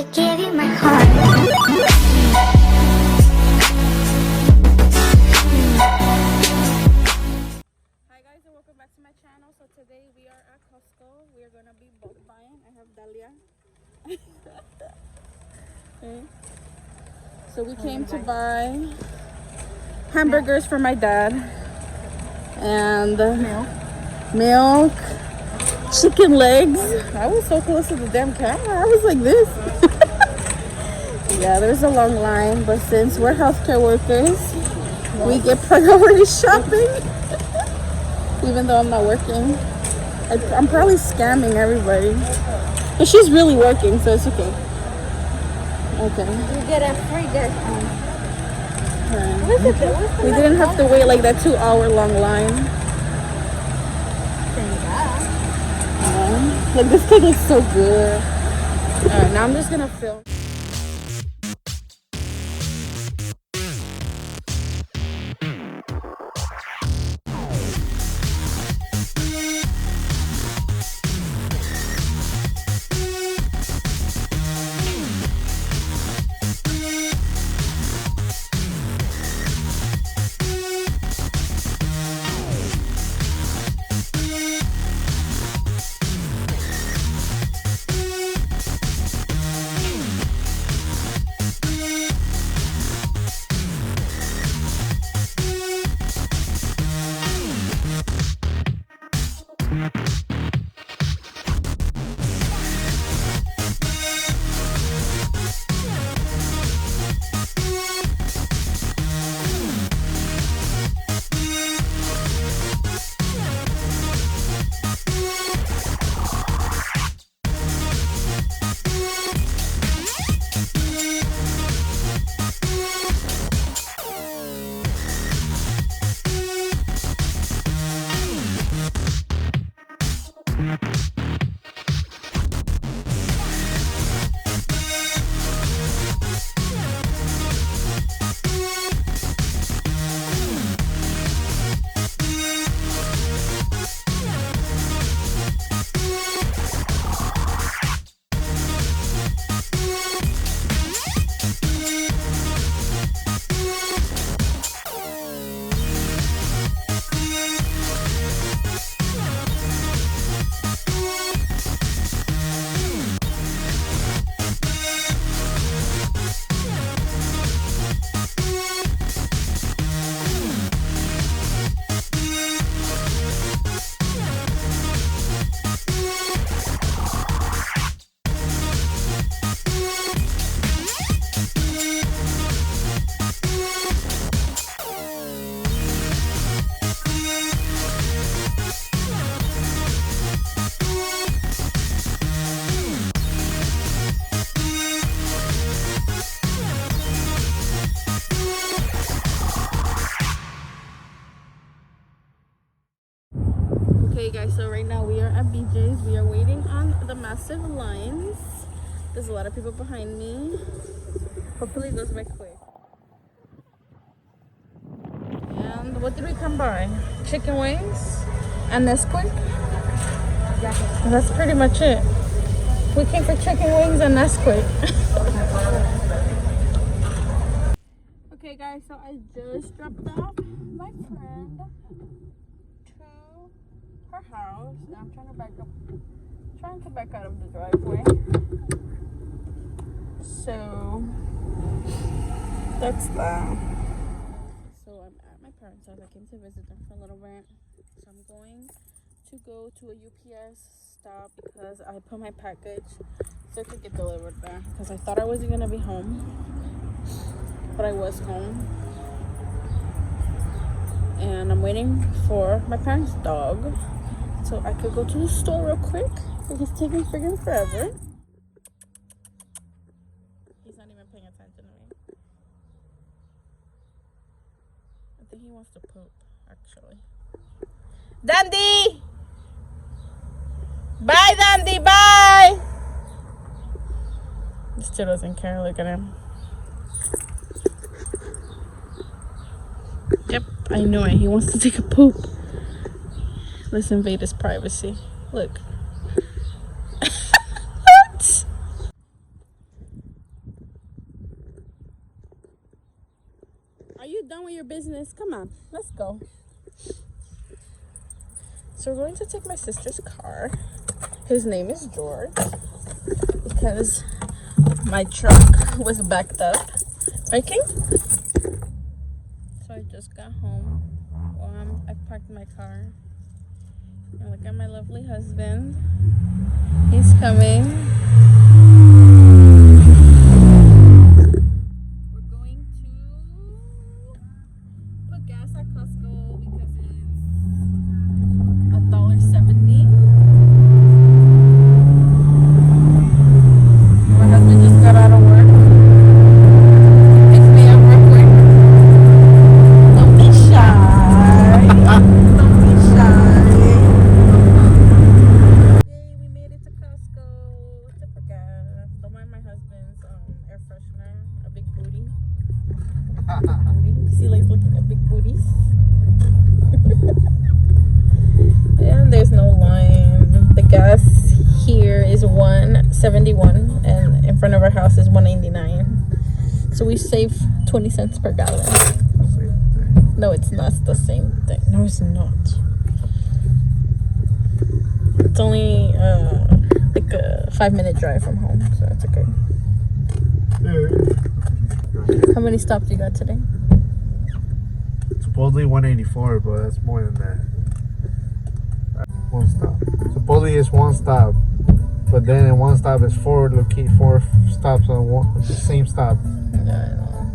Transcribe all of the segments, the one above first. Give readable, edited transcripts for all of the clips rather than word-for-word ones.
to give you my heart. Hi guys, and welcome back to my channel. So today we are at Costco. We are gonna be bulk buying. I have Dahlia. Okay. So we came to buy hamburgers for my dad and milk, chicken legs. I was so close to the damn camera. I was like this. Yeah, there's a long line, but since we're healthcare workers, we get priority shopping. Even though I'm not working, I'm probably scamming everybody, but she's really working, so it's okay. Okay. You get a free discount. We didn't have to wait like that 2-hour-long line. Like this cake looks so good. Alright, now I'm just gonna film. Okay guys, so right now we are at BJ's. We are waiting on the massive lines. There's a lot of people behind me. Hopefully it goes by quick. And what did we come by? Chicken wings and Nesquik. And that's pretty much it. We came for chicken wings and Nesquik. Okay guys, so I just dropped off my friend her house. I'm trying to back out of the driveway. So that's that. So I'm at my parents' house. I came to visit them for a little bit. So I'm going to go to a UPS stop because I put my package so it could get delivered there. Because I thought I wasn't gonna be home, but I was home. And I'm waiting for my parents' dog. So I could go to the store real quick. He's taking friggin' forever. He's not even paying attention to me. I think he wants to poop, actually. Dandy! Bye, Dandy, bye! He still doesn't care. Look at him. Yep, I knew it. He wants to take a poop. Let's invade his privacy. Look. What? you done with your business? Come on, let's go. So we're going to take my sister's car. His name is George because my truck was backed up. Right, King? So I just got home. I parked my car. And look at my lovely husband. He's coming. We're going to put gas at Costco because it's $1.70. My husband just got out of work. Picks me up real quick. Don't be shy. Don't be shy. Yay, we made it to Costco to put gas. Don't mind my husband's air freshener, a big booty. He likes looking at big booties. And there's no line. The gas here is $1.71 and in front of our house is $1.99. So we save 20 cents per gallon. No, it's not the same thing. No, it's not. It's only like a 5-minute drive from home, so that's okay. How many stops you got today? Supposedly 184, but that's more than that. One stop. Supposedly it's one stop, but then in one stop it's four stops on the same stop. Yeah, I know.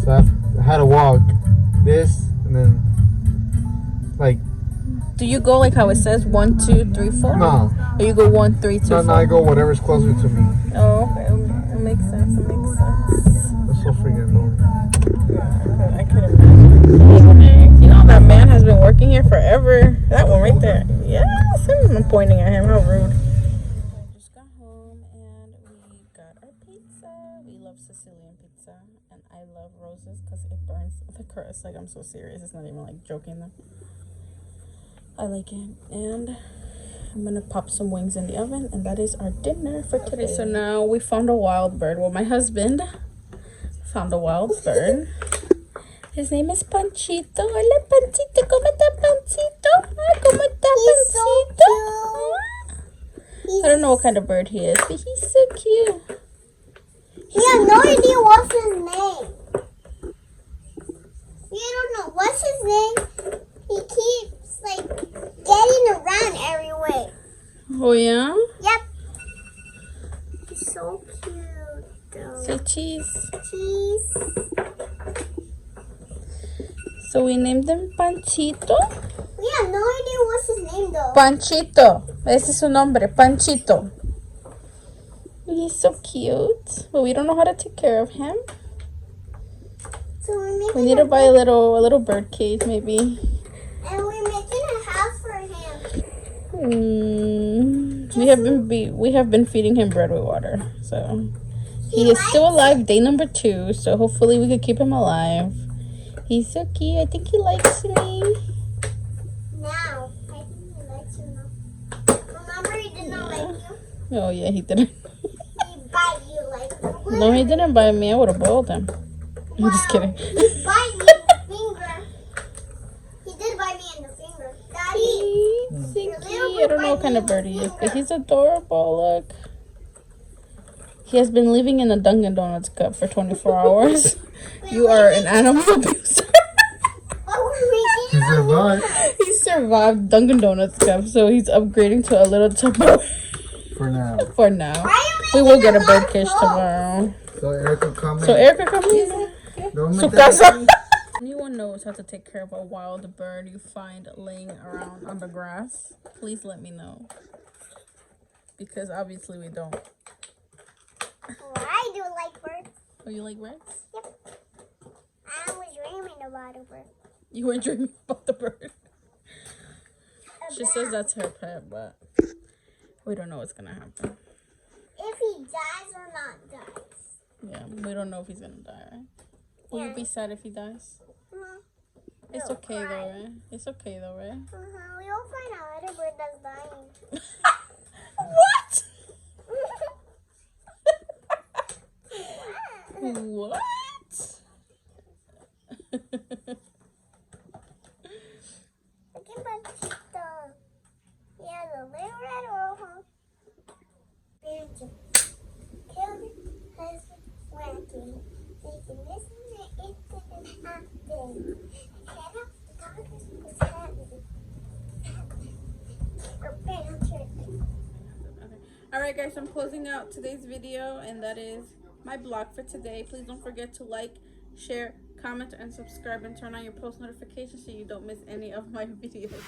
So I had to walk this and then like. Do you go like how it says 1, 2, 3, 4? No. Or you go 1, 3, 2, 4? No, I go whatever's closer to me. Oh, okay. It makes sense. It makes sense. That's so freaking annoying. I could imagine. You know that man has been working here forever. That one right there. Yes, I'm pointing at him. How rude. I just got home and we got our pizza. We love Sicilian pizza, and I love roses because it burns the crust. Like, I'm so serious. It's not even like joking though. I like it, and I'm gonna pop some wings in the oven, and that is our dinner for today. Okay, so now we found a wild bird. Well, my husband found a wild bird. His name is Panchito. Hola, Panchito. ¿Cómo está, Panchito? ¿Cómo está, Panchito? I don't know what kind of bird he is, but he's so cute. You have no idea what's his name. You don't know what's his name. He keeps like getting around everywhere. Oh yeah? Yep. He's so cute though. Say cheese. Cheese. So we named him Panchito. We have no idea what's his name though. Panchito. Ese es su nombre, Panchito. He's so cute, but we don't know how to take care of him. So We need to buy a little bird cage, maybe. And we're making a house for him. We have been feeding him bread with water, so he is still alive. Day number 2, so hopefully we could keep him alive. He's so cute. I think he likes me. Now, I think he likes you now. Remember, he did not like you. Oh yeah, he didn't. He bite you like. No, he didn't bite me. I would have boiled him. I'm just kidding. He bite me in the finger. He did bite me in the finger. Daddy. I don't know what kind of bird he is, but he's adorable. Look. He has been living in a Dunkin' Donuts cup for 24 hours. You are an animal abuser. He survived. He survived Dunkin' Donuts cup, so he's upgrading to a little Tupperware For now. for now. We will get a bird cage tomorrow. So Erica come So Erica, come here. Su casa. Anyone knows how to take care of a wild bird you find laying around on the grass, please let me know. Because obviously we don't. I do like birds. Oh, you like birds? Yep. I was dreaming about a bird. You were dreaming about the bird. She says that's her pet, but we don't know what's gonna happen. If he dies or not dies. Yeah, we don't know if he's gonna die, right? Will you be sad if he dies? It's okay though, right? It's okay though, right? We will find out a bird that's dying. What? What? Look at my yeah, the little red oil. Kill the husband working. Making this and that, it didn't happen. Head up the Congress was happening. Alright guys, I'm closing out today's video, and that is my blog for today. Please don't forget to like, share, comment, and subscribe, and turn on your post notifications so you don't miss any of my videos.